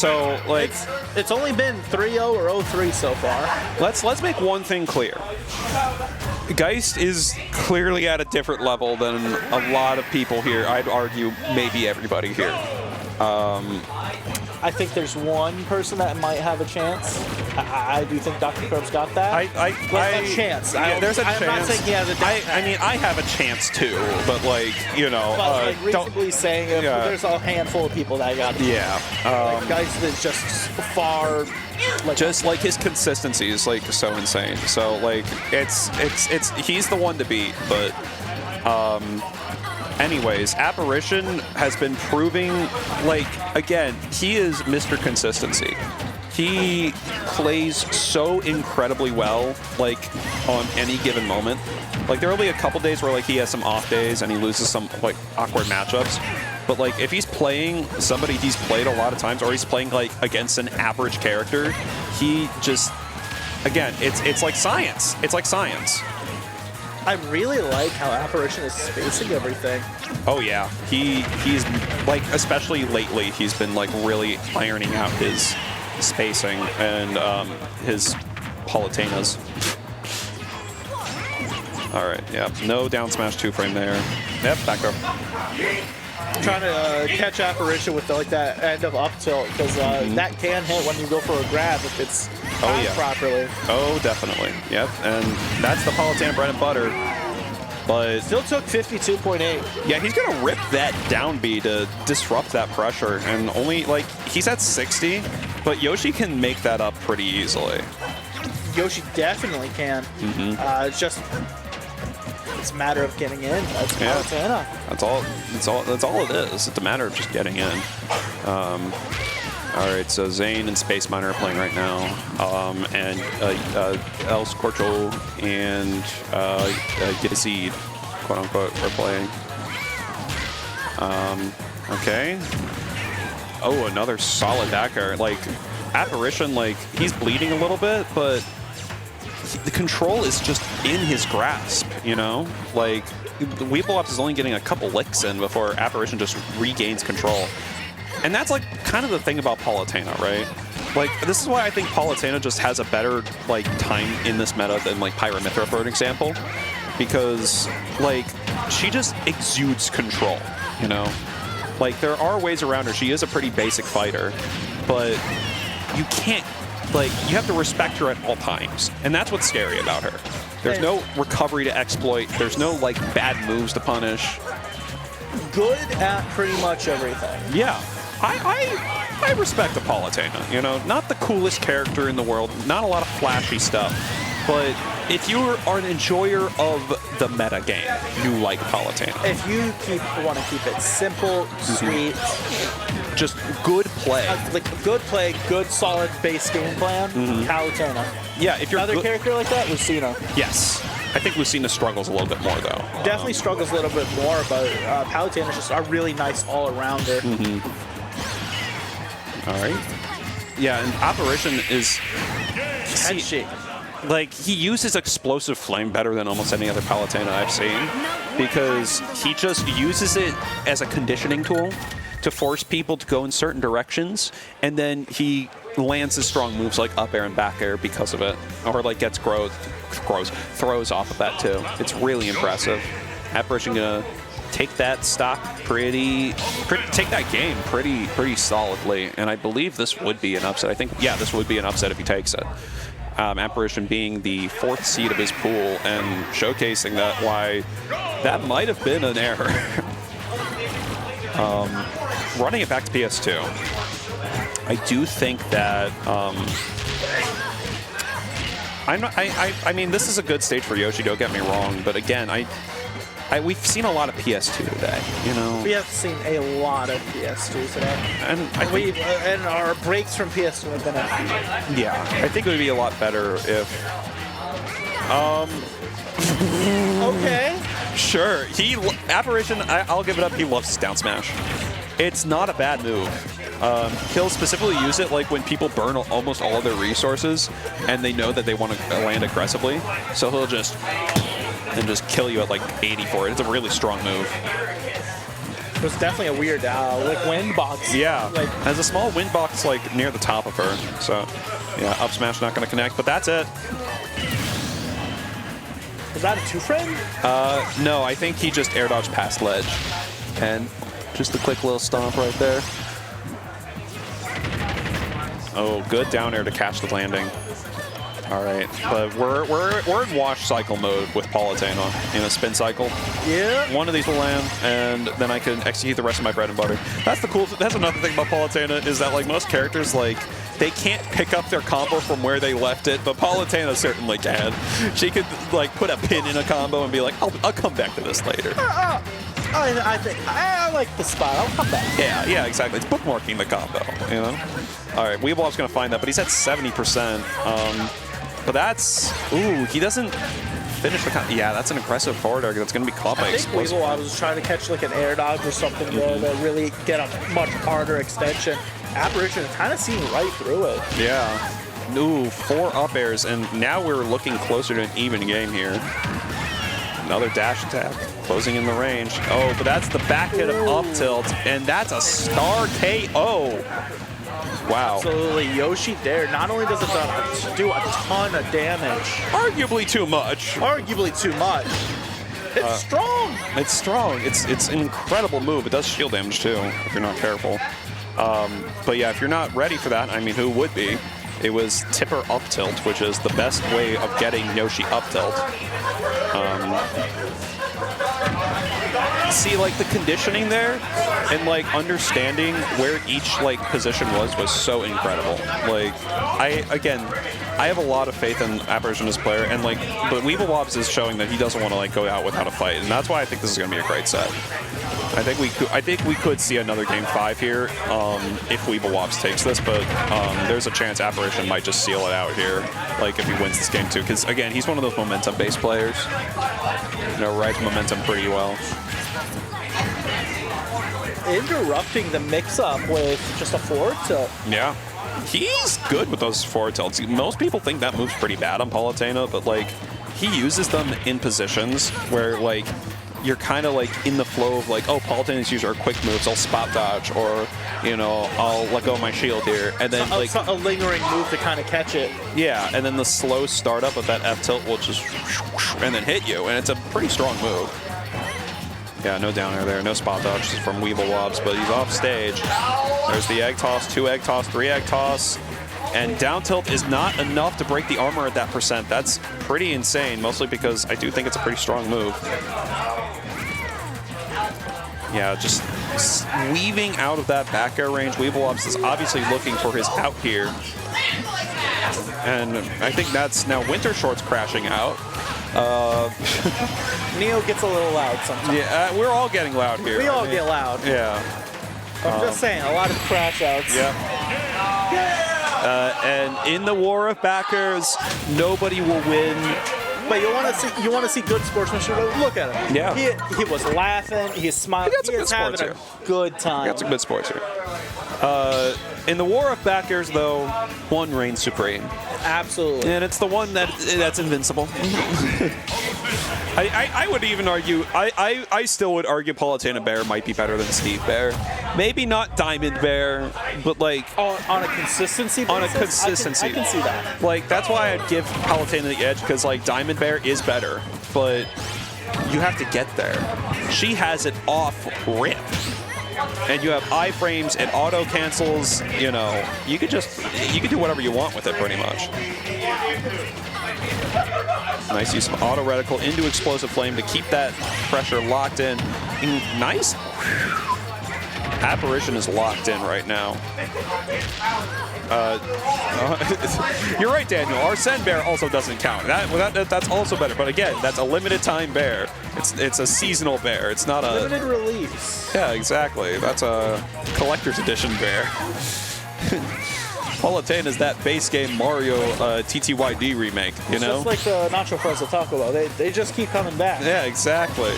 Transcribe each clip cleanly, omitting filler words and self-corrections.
So, like, it's only been 3-0 or 0-3 so far. let's make one thing clear. Geist is clearly at a different level than a lot of people here. I'd argue maybe everybody here. I think there's one person that might have a chance. I do think Dr. Crob's got that. A chance. Yeah, there's a chance. I'm not saying he has a death I mean, I have a chance too, but like, you know, but like reasonably saying it, there's a handful of people that got it. Yeah. Like Geist is just far. Like, just like his consistency is like so insane. So like it's he's the one to beat, but anyways, Apparition has been proving, like, again, he is Mr. Consistency. He plays so incredibly well, like, on any given moment. Like, there will be a couple days where, like, he has some off days and he loses some, like, awkward matchups. But, like, if he's playing somebody he's played a lot of times, or he's playing, like, against an average character, he just, again, it's like science. It's like science. I really like how Apparition is spacing everything. Oh yeah, he's like, especially lately, he's been like really ironing out his spacing and his Palutenas. All right, yeah, no down smash 2-frame there. Yep, back throw. Trying to catch Apparition with like that end of up tilt, because that can hit when you go for a grab if it's timed properly. Oh, definitely. Yep, and that's the Palutena bread and butter. But still took 52.8. Yeah, he's gonna rip that down B to disrupt that pressure, and only like he's at 60, but Yoshi can make that up pretty easily. Yoshi definitely can. It's just it's a matter of getting in. That's Palutena. That's all it is. It's a matter of just getting in. All right, so Zane and Space Miner are playing right now, and El Scorcho and Yazid, quote unquote, are playing. Okay. Oh, another solid backer. Like, Apparition, like, he's bleeding a little bit, but the control is just in his grasp, you know? Like, Weeblewobs is only getting a couple licks in before Apparition just regains control. And that's, like, kind of the thing about Palutena, right? Like, this is why I think Palutena just has a better, like, time in this meta than, like, Pyramithra, for an example. Because, like, she just exudes control, you know? Like, there are ways around her. She is a pretty basic fighter, but you can't, like, you have to respect her at all times. And that's what's scary about her. There's no recovery to exploit. There's no, like, bad moves to punish. Good at pretty much everything. Yeah. I respect the Palutena, you know? Not the coolest character in the world, not a lot of flashy stuff, but if you are an enjoyer of the meta game, you like Palutena. If you want to keep it simple, sweet, just good play. Like good play, good solid base game plan, Palutena. Yeah, if you're another character like that, Lucina. Yes. I think Lucina struggles a little bit more, though. Definitely struggles a little bit more, but Palutena is just a really nice all-arounder. All right. Yeah, and Apparition is... catchy. Like, he uses Explosive Flame better than almost any other Palutena I've seen, because he just uses it as a conditioning tool to force people to go in certain directions, and then he lands his strong moves like up air and back air because of it, or like gets throws off of that too. It's really impressive. Apparition gonna take that stock take that game pretty solidly, and I believe this would be an upset. I think, yeah, this would be an upset if he takes it. Apparition being the 4th seed of his pool and showcasing that why that might have been an error. Running it back to PS2, I do think that I mean, this is a good stage for Yoshi, don't get me wrong, but again, we've seen a lot of PS2 today, you know? We have seen a lot of PS2 today. And and our breaks from PS2 have been a few. Yeah, I think it would be a lot better if... okay. Sure. Apparition, I'll give it up, he loves down smash. It's not a bad move. He'll specifically use it like when people burn almost all of their resources and they know that they want to land aggressively. So he'll just kill you at like 80 for it. It's a really strong move. was definitely a weird like wind box. Yeah, Like, has a small wind box like near the top of her. So yeah, up smash not going to connect, but that's it. was that a two-frame? No, I think he just air dodged past ledge. And just a quick little stomp right there. Oh, good down air to catch the landing. All right, but we're in wash cycle mode with Palutena in a spin cycle. Yeah. One of these will land, and then I can execute the rest of my bread and butter. That's the cool. That's another thing about Palutena is that like most characters, like they can't pick up their combo from where they left it, but Palutena certainly can. She could like put a pin in a combo and be like, I'll come back to this later. I think I like the spot. I'll come back. Yeah, exactly. It's bookmarking the combo, you know. All right, Weeblewobs gonna find that, but he's at 70%. But that's, ooh, he doesn't finish the combo. Yeah, that's an aggressive forward air that's going to be caught by explosive. I was trying to catch like an air dodge or something there to really get a much harder extension. Apparition kind of seeing right through it. Yeah. Ooh, 4 up airs, and now we're looking closer to an even game here. Another dash attack, closing in the range. Oh, but that's the back hit of up tilt, and that's a star KO. Wow. Absolutely, Yoshi there. Not only does it do a ton of damage. Arguably too much. Arguably too much. It's strong. It's strong. It's an incredible move. It does shield damage too, if you're not careful. But yeah, if you're not ready for that, I mean, who would be? It was tipper up tilt, which is the best way of getting Yoshi up tilt. See, like the conditioning there and like understanding where each like position was so incredible. Like I have a lot of faith in Apparition as a player, and like, but Weeblewobs is showing that he doesn't want to like go out without a fight, and that's why I think this is going to be a great set. I think we could see another game 5 here if Weeblewobs takes this, but there's a chance Apparition might just seal it out here, like if he wins this game too, because again, he's one of those momentum-based players. You know, rides momentum pretty well. Interrupting the mix-up with just a forward tilt. Yeah. He's good with those forward tilts. Most people think that move's pretty bad on Palutena, but like he uses them in positions where like you're kind of like in the flow of like, oh, Palutena's use our quick moves, I'll spot dodge, or you know, I'll let go of my shield here, and then like a lingering move to kind of catch it. Yeah, and then the slow startup of that F tilt will just and then hit you, and it's a pretty strong move. Yeah, no down air there, no spot dodge from Weeblewobs, but he's off stage. There's the egg toss, 2 egg toss, 3 egg toss, and down tilt is not enough to break the armor at that percent. That's pretty insane, mostly because I do think it's a pretty strong move. Yeah, just weaving out of that back air range. Weeblewobs is obviously looking for his out here. And I think that's now Winter Shorts crashing out. Neo gets a little loud sometimes. Yeah, we're all getting loud here. We all get loud. Yeah. I'm just saying, a lot of crash outs. Yeah. And in the war of backers, nobody will win. But you want to see good sportsmanship. Look at him. Yeah. He was laughing. He's smiling. He's having a good time. Got some good sports here. In the war of backers, though, one reigns supreme. Absolutely. And it's the one that's invincible. I would even argue, I still would argue Palutena Bear might be better than Steve Bear. Maybe not Diamond Bear, but like... On a consistency basis? On a consistency. I can see that. Like, that's why I'd give Palutena the edge, because like Diamond Bear is better, but you have to get there. She has it off rip. And you have iframes and auto cancels, you know, you could do whatever you want with it pretty much. Nice use of auto reticle into explosive flame to keep that pressure locked in. Nice. Apparition is locked in right now. You're right, Daniel. Arsene Bear also doesn't count. That's also better. But again, that's a limited time bear. It's a seasonal bear. It's not a limited release. Yeah, exactly. That's a collector's edition bear. Palutena is that base game Mario TTYD remake. You know, just like the Nacho Fries will talk about. They just keep coming back. Yeah, exactly.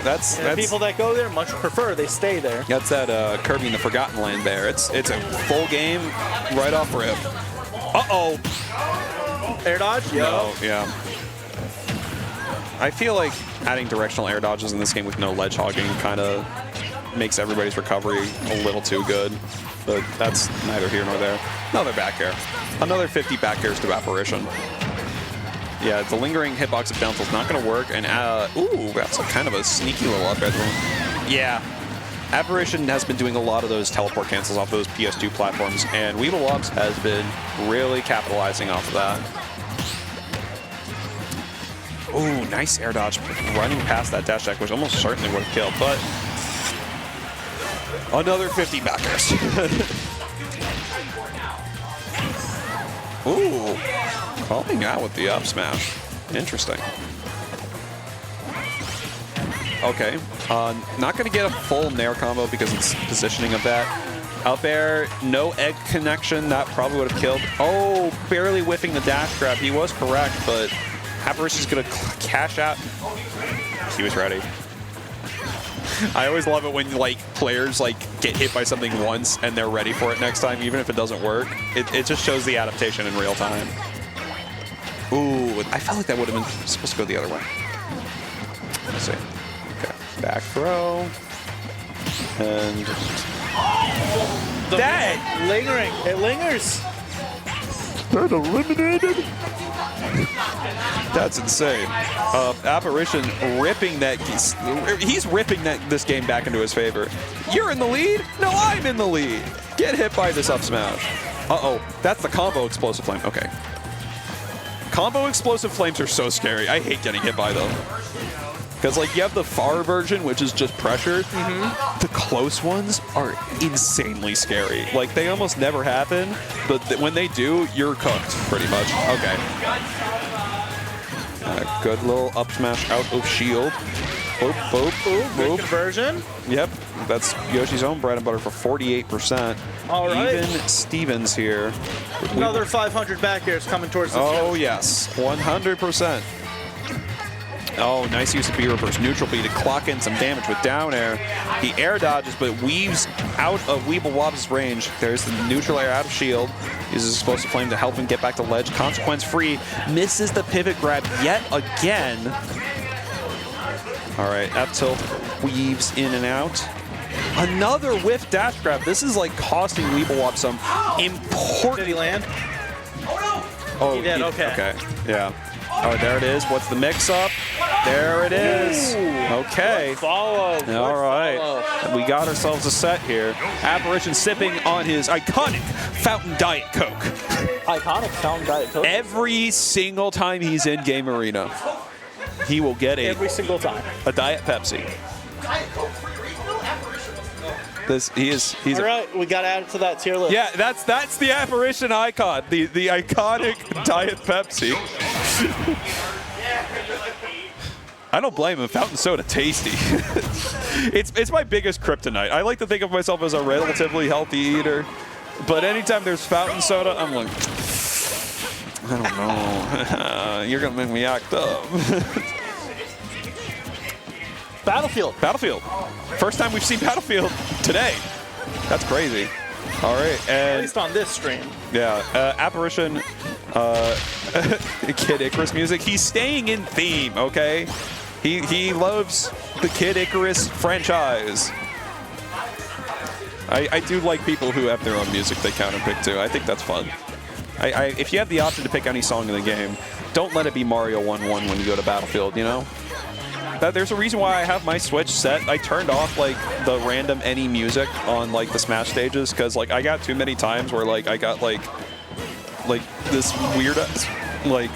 That's people that go there much prefer they stay there. That's that Kirby in the Forgotten Land bear. It's a full game right off rip. Uh-oh. Air dodge? No, yeah. I feel like adding directional air dodges in this game with no ledge hogging kind of makes everybody's recovery a little too good. But that's neither here nor there. Another back air. Another 50 back airs to Apparition. Yeah, the lingering hitbox of down tilt is not going to work. And, ooh, that's kind of a sneaky little up air. Yeah. Apparition has been doing a lot of those teleport cancels off those PS2 platforms, and Weeblewobs has been really capitalizing off of that. Ooh, nice air dodge, running past that dash attack, which almost certainly would have killed, but another 50 back airs. Ooh, calling out with the up smash. Interesting. Okay, not going to get a full Nair combo because it's positioning of that. Out there, no egg connection. That probably would have killed. Oh, barely whiffing the dash grab. He was correct, but Apparition's going to cash out. He was ready. I always love it when like players like get hit by something once and they're ready for it next time, even if it doesn't work. It just shows the adaptation in real time. Ooh, I felt like that would have been supposed to go the other way. Let's see. Okay, back throw. And that lingering, it lingers. That eliminated. That's insane. Apparition ripping that. He's ripping this game back into his favor. You're in the lead? No, I'm in the lead. Get hit by this up smash. Uh-oh, that's the combo explosive flame. Okay. Combo explosive flames are so scary. I hate getting hit by them. Because like you have the far version, which is just pressure. The close ones are insanely scary. Like they almost never happen, but when they do, you're cooked pretty much. Okay. Good little up smash out of shield. Boop, boop, boop, boop. Conversion. Yep, that's Yoshi's own bread and butter for 48%. All right. Even Stevens here. Another 500 back airs coming towards the Oh field. yes, 100%. Oh, nice use of B reverse neutral B to clock in some damage with down air. He air dodges, but weaves out of Weeblewobs' range. There's the neutral air out of shield. Uses explosive flame to help him get back to ledge. Consequence free. Misses the pivot grab yet again. All right, F tilt weaves in and out. Another whiff dash grab. This is like costing Weeblewobs some important. Did he land? Oh, he did. Okay. Okay. Yeah. Oh, there it is. What's the mix-up? There it is. Okay. Follow. All right. We got ourselves a set here. Apparition sipping on his iconic Fountain Diet Coke. Iconic Fountain Diet Coke. Every single time he's in Game Arena, he will get Every single time. a Diet Pepsi. He's all right, we got to add it to that tier list. Yeah, that's the Apparition icon, the iconic Diet Pepsi. I don't blame him. Fountain soda tasty. It's my biggest kryptonite. I like to think of myself as a relatively healthy eater, but anytime there's fountain soda, I'm like, I don't know. You're gonna make me act up. Battlefield. Battlefield. First time we've seen Battlefield today. That's crazy. All right, and at least on this stream. Yeah, Apparition, Kid Icarus music. He's staying in theme, okay? He loves the Kid Icarus franchise. I do like people who have their own music they counterpick too. I think that's fun. If you have the option to pick any song in the game, don't let it be Mario 1-1 when you go to Battlefield, you know? There's a reason why I have my Switch set. I turned off like the random any music on like the Smash stages because like I got too many times where like I got like this weird like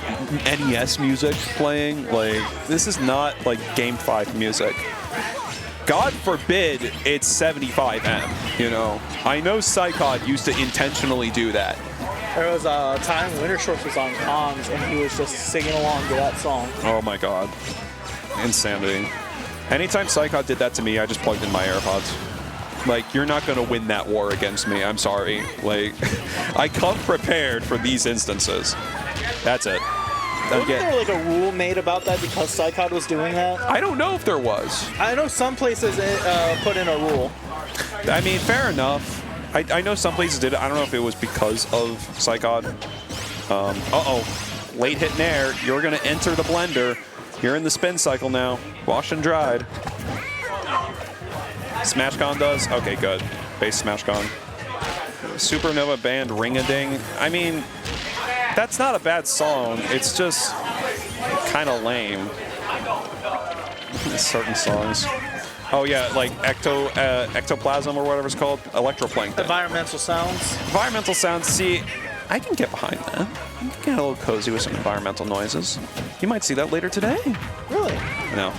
NES music playing. Like this is not like Game 5 music. God forbid it's 75M, you know. I know Psychod used to intentionally do that. There was a time Winter Shorts was on comms and he was just singing along to that song. Oh my god. Insanity. Anytime Psychod did that to me, I just plugged in my AirPods. Like, you're not going to win that war against me. I'm sorry. Like, I come prepared for these instances. That's it. Wasn't there like a rule made about that because Psychod was doing that? I don't know if there was. I know some places put in a rule. I mean, fair enough. I know some places did it. I don't know if it was because of Psychod. Uh-oh. Late hit Nair. You're going to enter the blender. You're in the spin cycle now. Washed and dried. Smashcon does? Okay, good. Base Smashcon. Supernova Band Ring-a-Ding. I mean, that's not a bad song. It's just kind of lame. Certain songs. Oh yeah, like ectoplasm or whatever it's called. Electroplankton. Environmental sounds. Environmental sounds. See, I can get behind that. I can get a little cozy with some environmental noises. You might see that later today. Really? No.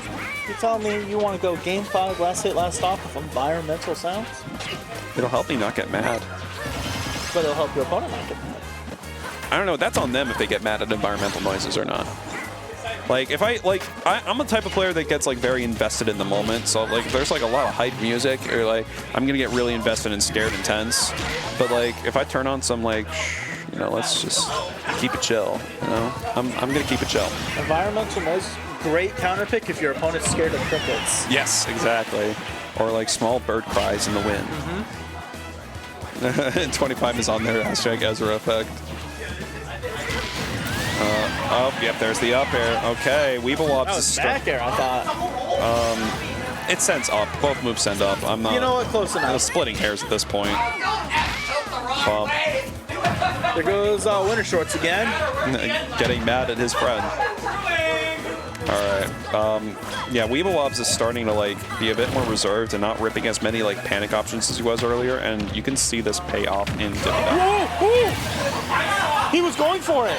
You telling me you want to go game 5, last hit, last stop with environmental sounds? It'll help me not get mad. But it'll help your opponent not get mad. I don't know. That's on them if they get mad at environmental noises or not. Like, if I'm the type of player that gets, like, very invested in the moment. So, like, if there's, like, a lot of hype music, or, like, I'm going to get really invested and scared and tense. But, like, if I turn on some, like, you know, let's just keep it chill, you know? I'm going to keep it chill. Environmental noise, great counter pick if your opponent's scared of crickets. Yes, exactly. Or, like, small bird cries in the wind. Mm-hmm. 25 is on there, hashtag Ezra effect. Oh, yep, there's the up air. Okay, Weeblewobs that was back air, I thought. It sends up. Both moves send up. I'm not. You know what? Close enough. Splitting hairs at this point. There goes Winter Shorts again. Getting mad at his friend. All right. Yeah, Weeblewobs is starting to like be a bit more reserved and not ripping as many like panic options as he was earlier, and you can see this pay off in Divida. He was going for it.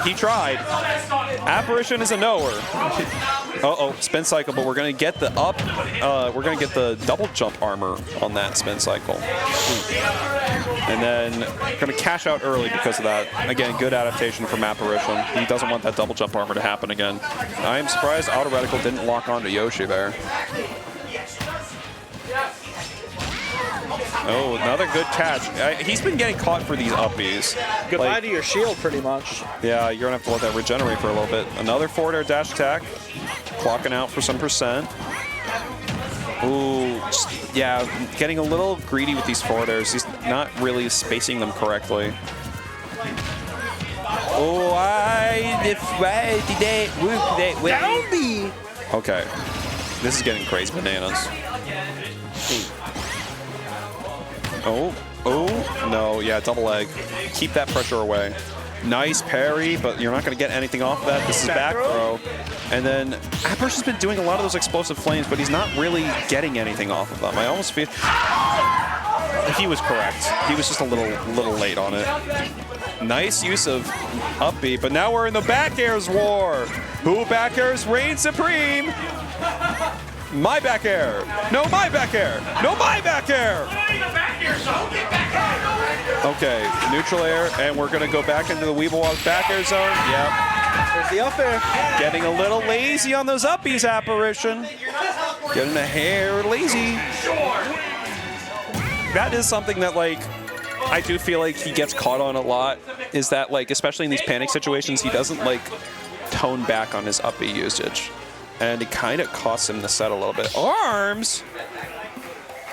He tried. Apparition is a knower. Uh-oh, spin cycle, but we're gonna get the up. We're gonna get the double jump armor on that spin cycle, and then we're gonna cash out early because of that. Again, good adaptation from Apparition. He doesn't want that double jump armor to happen again. I am surprised Auto Reticle didn't lock onto Yoshi there. Oh, another good catch. He's been getting caught for these uppies. Goodbye to your shield, pretty much. Yeah, you're going to have to let that regenerate for a little bit. Another forward air dash attack. Clocking out for some percent. Ooh, yeah, getting a little greedy with these forward airs. He's not really spacing them correctly. Oh, Down B! Okay, this is getting crazy bananas. Oh, no, yeah, double egg. Keep that pressure away. Nice parry, but you're not going to get anything off of that. This is back throw. And then Apparition's been doing a lot of those explosive flames, but he's not really getting anything off of them. I almost feel... He was correct. He was just a little late on it. Nice use of up B, but now we're in the back airs war. Who back airs reign supreme? My back air. No, my back air. No, my back air. Okay, neutral air, and we're going to go back into the Weeblewobs back air zone. Yep. There's the up air. Getting a little lazy on those uppies, Apparition. Getting a hair lazy. That is something that, like, I do feel like he gets caught on a lot, is that, like, especially in these panic situations, he doesn't, like, tone back on his uppie usage. And it kind of costs him the set a little bit. Arms!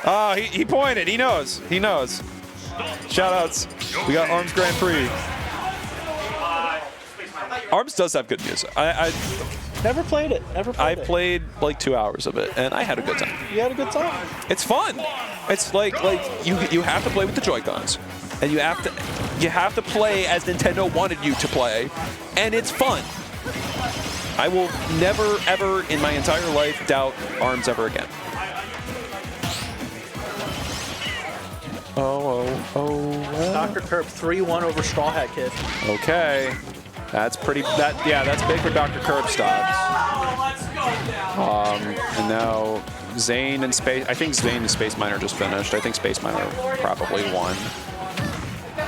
Oh, he pointed. He knows. He knows. Shoutouts. We got Arms Grand Prix. Arms does have good music. I never played it. Never played it. I played like 2 hours of it, and I had a good time. You had a good time. It's fun. It's like you have to play with the Joy-Cons, and you have to play as Nintendo wanted you to play, and it's fun. I will never, ever in my entire life doubt Arms ever again. Oh. Dr. Kerp 3-1 over Straw Hat Kid. Okay. That's pretty, that's big for Dr. Kerp stops. And now Zane and Space, I think Zane and Space Miner just finished. I think Space Miner probably won,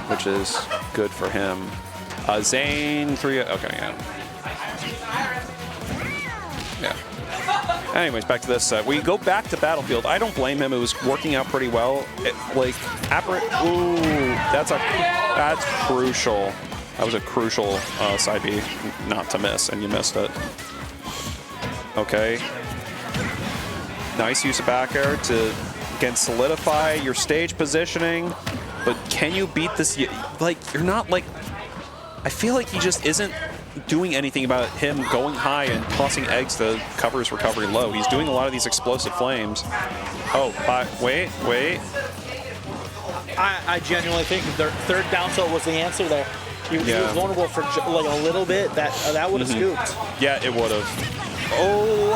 which is good for him. Zane 3, okay, yeah. Anyways, back to this set. We go back to Battlefield. I don't blame him. It was working out pretty well. Ooh, that's crucial. That was a crucial side B not to miss, and you missed it. Okay. Nice use of back air to, again, solidify your stage positioning. But can you beat this? Like, you're not, like... I feel like he just isn't doing anything about him going high and tossing eggs to cover his recovery low. He's doing a lot of these explosive flames. Oh, wait. I genuinely think the third down tilt was the answer there. He was vulnerable for like a little bit. That would have scooped. Yeah, it would have. Oh,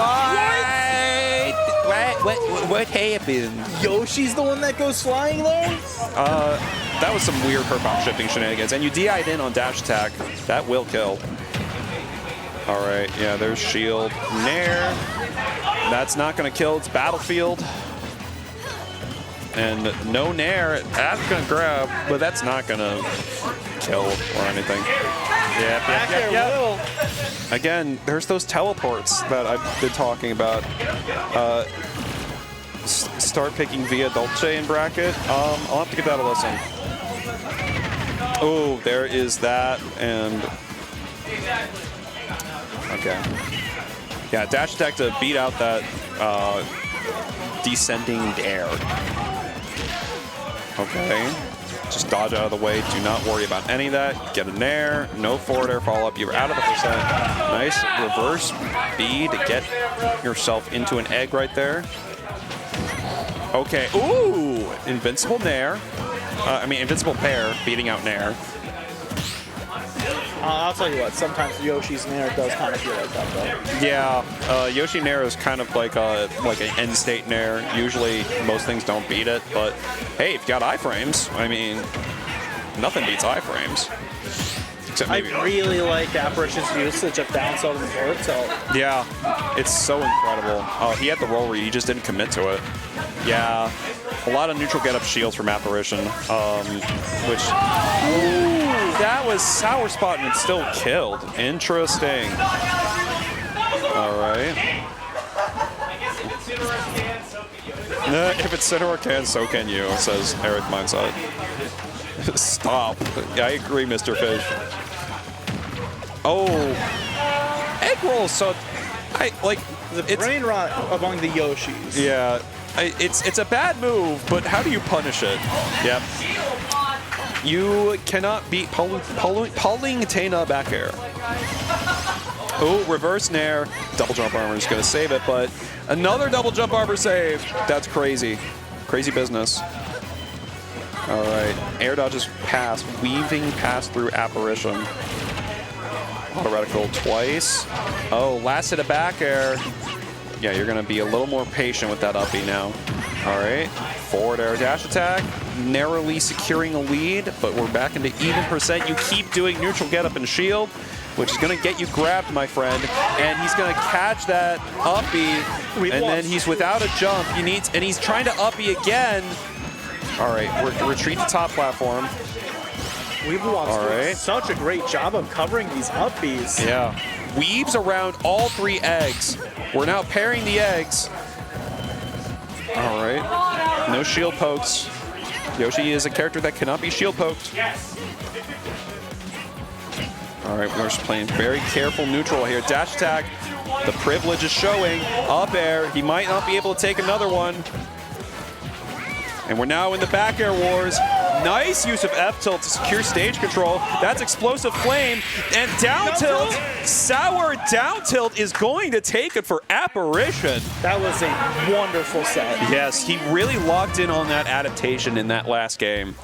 what happened? Yoshi's the one that goes flying there? That was some weird hurt bomb shifting shenanigans. And you DI'd in on dash attack. That will kill. All right, yeah, there's shield. Nair. That's not going to kill. It's battlefield. And no Nair. That's going to grab, but that's not going to kill or anything. Yep. Again, there's those teleports that I've been talking about. Start picking Via Dolce in bracket. I'll have to give that a listen. Oh, there is that, and okay. Yeah, dash attack to beat out that descending dare. Okay. Just dodge out of the way. Do not worry about any of that. Get an air. No forward air follow-up. You're out of the percent. Nice reverse B to get yourself into an egg right there. Okay. Ooh! Invincible Nair. Invincible Pair beating out Nair. I'll tell you what, sometimes Yoshi's Nair does kind of feel like that, though. Yeah, Yoshi Nair is kind of like an end state Nair. Usually, most things don't beat it, but hey, if you got iframes, I mean, nothing beats iframes. Except maybe I really like Apparition's usage of down tilt and forward tilt. Yeah, it's so incredible. Oh, he had the roll read, he just didn't commit to it. Yeah, a lot of neutral get-up shields from Apparition, which... Ooh, that was Sour Spot and it still killed. Interesting. All right. If it's center or can, so can you, says Eric Mindset. Stop. I agree, Mr. Fish. Oh. Egg rolls, so... The brain rot among the Yoshis. Yeah. It's a bad move, but how do you punish it? Yep. You cannot beat Palutena back air. Oh, reverse Nair. Double jump armor is going to save it, but another double jump armor save. That's crazy. Crazy business. All right. Air dodges pass, weaving pass through Apparition. Auto reticle twice. Oh, last hit of back air. Yeah, you're going to be a little more patient with that uppie now. All right, forward air dash attack, narrowly securing a lead, but we're back into even percent. You keep doing neutral get up and shield, which is going to get you grabbed, my friend, and he's going to catch that uppie, and then he's without a jump. And he's trying to uppie again. All right, we're retreat to top platform. Weeblewobs doing such a great job of covering these upbees. Yeah, weaves around all three eggs. We're now pairing the eggs. All right, no shield pokes. Yoshi is a character that cannot be shield poked. All right, we're just playing very careful neutral here. Dash attack, the privilege is showing. Up air, he might not be able to take another one. And we're now in the back air wars. Nice use of F tilt to secure stage control. That's explosive flame. And down tilt, sour down tilt is going to take it for Apparition. That was a wonderful set. Yes, he really locked in on that adaptation in that last game.